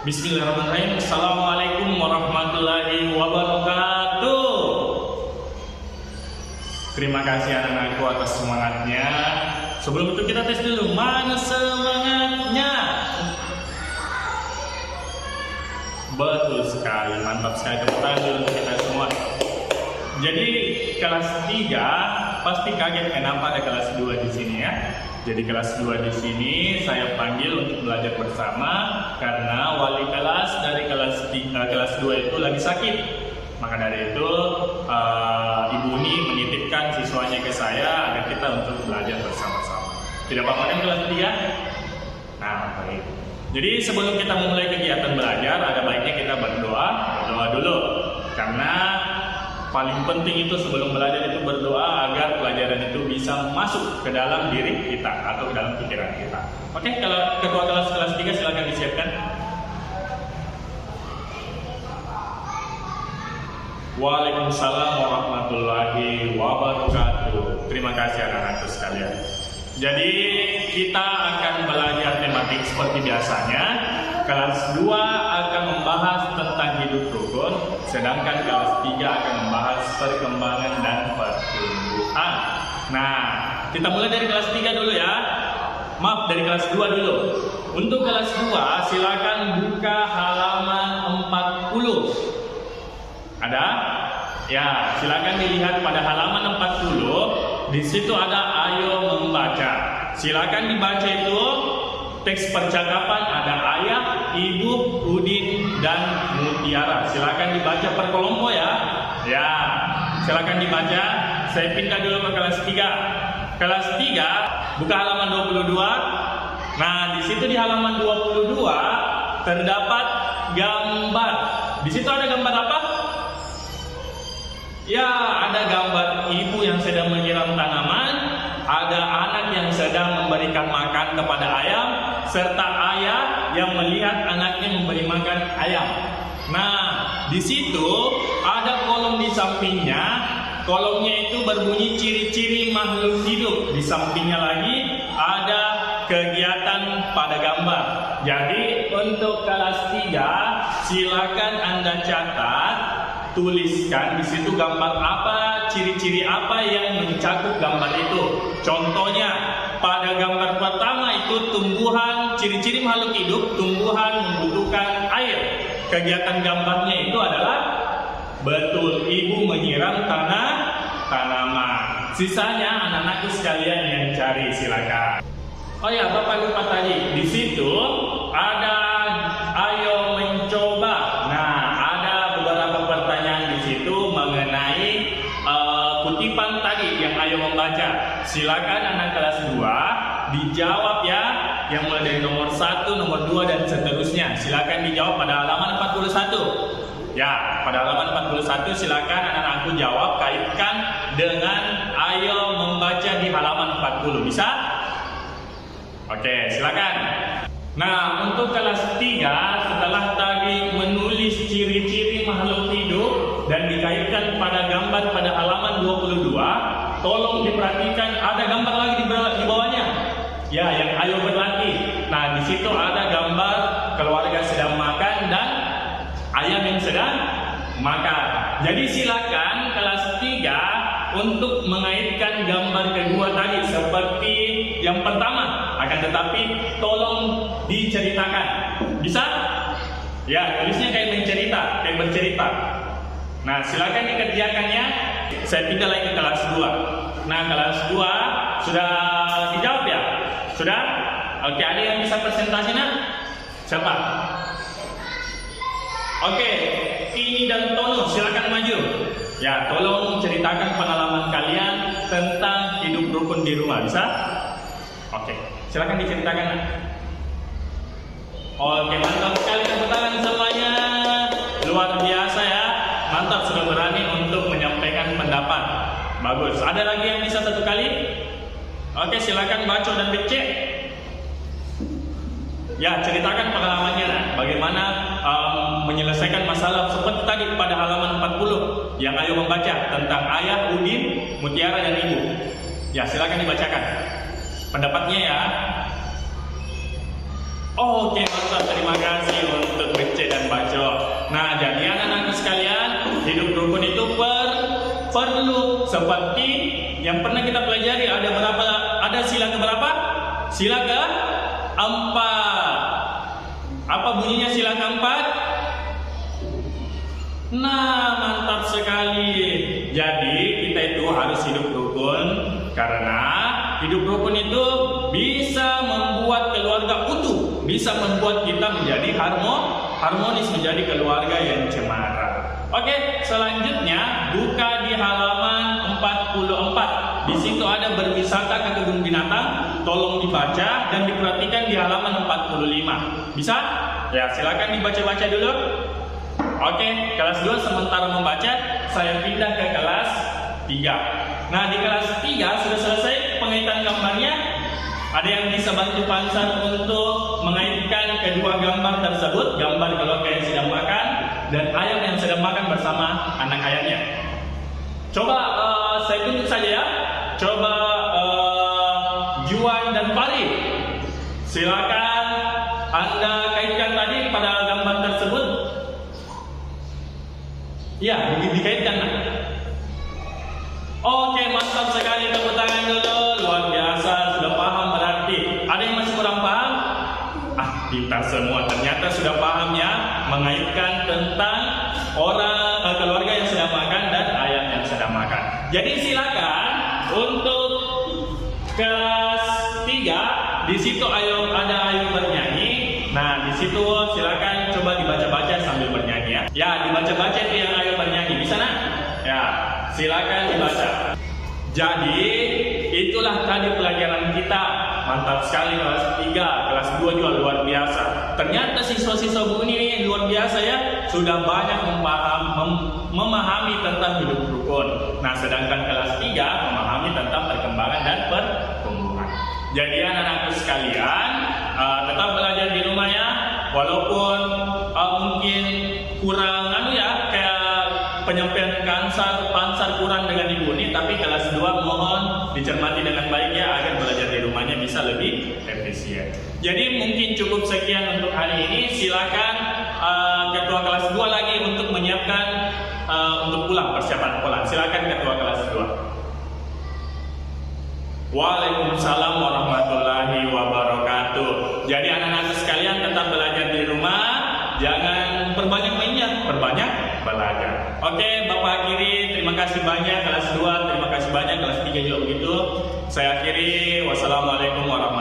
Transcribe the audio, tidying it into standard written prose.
Bismillahirrahmanirrahim. Assalamualaikum warahmatullahi wabarakatuh. Terima kasih anak-anakku atas semangatnya. Sebelum itu kita tes dulu, mana semangatnya? Betul sekali, mantap sekali. Tepuk tangan dulu untuk kita semua. Jadi kelas 3 pasti kaget kenapa ada kelas 2 di sini ya. Jadi kelas 2 di sini saya panggil untuk belajar bersama karena wali kelas dari kelas 2 itu lagi sakit. Maka dari itu Ibu Uni menitipkan siswanya ke saya agar kita untuk belajar bersama-sama. Tidak apa-apa kan kelas 3? Nah, baik. Jadi sebelum kita memulai kegiatan belajar, ada baiknya kita berdoa dulu. Karena paling penting itu sebelum belajar itu berdoa agar pelajaran itu bisa masuk ke dalam diri kita atau ke dalam pikiran kita. Oke, kalau ketua kelas 3 silakan disiapkan. Waalaikumsalam warahmatullahi wabarakatuh. Terima kasih anak-anakku sekalian. Jadi kita akan belajar tematik seperti biasanya. Kelas 2 akan membahas tentang hidup rukun, sedangkan kelas 3 akan membahas perkembangan dan pertumbuhan. Nah, kita mulai dari kelas 3 dulu ya. Maaf, dari kelas 2 dulu. Untuk kelas 2 silakan buka halaman 40. Ada? Ya, silakan dilihat pada halaman 40. Di situ ada ayo membaca. Silakan dibaca itu teks percakapan, ada ayah, ibu, Udin, dan Mutiara. Silakan dibaca per kelompok ya. Ya, silakan dibaca. Saya pindah dulu ke kelas 3. Kelas 3 buka halaman 22. Nah, di situ di halaman 22 terdapat gambar. Di situ ada gambar apa? Ya, ada gambar ibu yang sedang menyiram tanaman, ada anak yang sedang memberikan makan kepada ayam, serta ayah yang melihat anaknya memberi makan ayam. Nah, di situ ada kolom di sampingnya. Kolomnya itu berbunyi ciri-ciri makhluk hidup. Di sampingnya lagi ada kegiatan pada gambar. Jadi untuk kelas 3 silakan Anda catat, tuliskan di situ gambar apa, ciri-ciri apa yang mencakup gambar itu. Contohnya pada gambar pertama itu tumbuhan, ciri-ciri makhluk hidup, tumbuhan membutuhkan air. Kegiatan gambarnya itu adalah betul ibu menyiram tanaman. Sisanya anak-anakku sekalian yang cari, silakan. Oh ya, Bapak lupa tadi. Di situ ada ayo mencoba. Nah, ada beberapa pertanyaan di situ mengenai kutipan tadi yang ayo membaca. Silakan anak kelas 2 dijawab ya, yang mulai dari nomor 1, nomor 2 dan seterusnya. Silakan dijawab pada halaman 41. Ya, pada halaman 41 silakan anak-anakku jawab, kaitkan dengan ayo membaca di halaman 40. Bisa? Oke, silakan. Nah, untuk kelas 3 setelah tadi menulis ciri-ciri makhluk hidup dan dikaitkan pada gambar pada halaman 22, tolong diperhatikan ada gambar lagi di bawahnya. Ya, yang ayo berlatih. Nah, di situ ada gambar keluarga sedang makan dan ayam yang sedang makan. Jadi silakan kelas 3 untuk mengaitkan gambar kedua tadi seperti yang pertama, akan tetapi tolong diceritakan. Bisa? Ya, tulisnya kayak bercerita. Nah, silakan dikerjakannya. Saya pindah lagi ke kelas 2. Nah, kelas 2 sudah dijawab ya? Sudah? Oke, ada yang bisa presentasinya? Siapa? Oke, Ini dan Tono, silakan maju. Ya, tolong ceritakan pengalaman kalian tentang hidup rukun di rumah, bisa? Oke, silakan diceritakan. Oke, mantap sekali, tepuk tangan semuanya. Luar biasa ya, mantap, sudah berani untuk menyampaikan pendapat. Bagus. Ada lagi yang bisa satu kali? Oke, silakan baca dan becek. Ya, ceritakan pengalamannya, bagaimana menyelesaikan masalah seperti tadi pada halaman 40 yang ayo membaca tentang ayah, Udin, Mutiara dan ibu. Ya, silakan dibacakan pendapatnya ya. Oke, mantap. Terima kasih untuk Bece dan Baco. Nah, jadi anak-anakku sekalian, hidup rukun itu perlu seperti yang pernah kita pelajari. Ada berapa? Ada sila keberapa? Sila keempat. Apa bunyinya sila keempat? Nah, mantap sekali. Jadi kita itu harus hidup rukun karena hidup rukun itu bisa membuat keluarga utuh, bisa membuat kita menjadi harmonis, menjadi keluarga yang cemara. Oke, selanjutnya buka di halaman 44. Di situ ada berwisata ke kebun binatang. Tolong dibaca dan diperhatikan di halaman 45. Bisa? Ya, silakan dibaca-baca dulu. Oke, kelas 2 sementara membaca, saya pindah ke kelas 3. Nah, di kelas 3 sudah selesai pengaitan gambarnya. Ada yang bisa bantu Pansan untuk mengaitkan kedua gambar tersebut, gambar keluarga yang sedang makan dan ayam yang sedang makan bersama anak ayamnya. Coba saya tunjuk saja ya. Coba Juan dan Farid, silakan Anda kaitkan tadi pada gambar tersebut. Ya, dikaitkan. Oke, mantap sekali, tepuk tangan dulu. Luar biasa, sudah paham berarti. Ada yang masih kurang paham? Kita semua ternyata sudah paham ya, mengaitkan tentang keluarga yang sedang makan dan ayam yang sedang makan. Jadi silakan untuk kelas 3, di situ ada ayo bernyanyi. Nah, di situ silakan coba dibaca-baca sambil bernyanyi ya. Ya, dibaca-baca itu yang ayo bernyanyi. Bisa nak? Ya, silakan dibaca. Jadi, itulah tadi pelajaran kita. Mantap sekali kelas 3, kelas 2 juga luar biasa. Ternyata siswa-siswa buku ini luar biasa ya, sudah banyak memahami tentang hidup rukun. Nah, sedangkan kelas 3 memahami tentang perkembangan dan pertumbuhan. Jadi anak-anakku sekalian, tetap belajar di rumah ya, walaupun mungkin kurang kayak penyampaian Pansar kurang dengan ibu ini, tapi kelas 2 mohon dicermati dengan baik ya, agar belajar di rumahnya bisa lebih efisien. Jadi mungkin cukup sekian untuk hari ini. Silakan ketua kelas 2 lagi untuk menyiapkan untuk pulang, persiapan pulang. Silakan ketua kelas 2. Waalaikumsalam warahmatullahi wabarakatuh. Jadi anak-anak sekalian tetap belajar di rumah, jangan perbanyak mainnya, perbanyak belajar. Oke, Bapak akhiri, terima kasih banyak kelas 2, terima kasih banyak kelas 3 juga begitu. Saya akhiri, wassalamualaikum warahmatullahi wabarakatuh.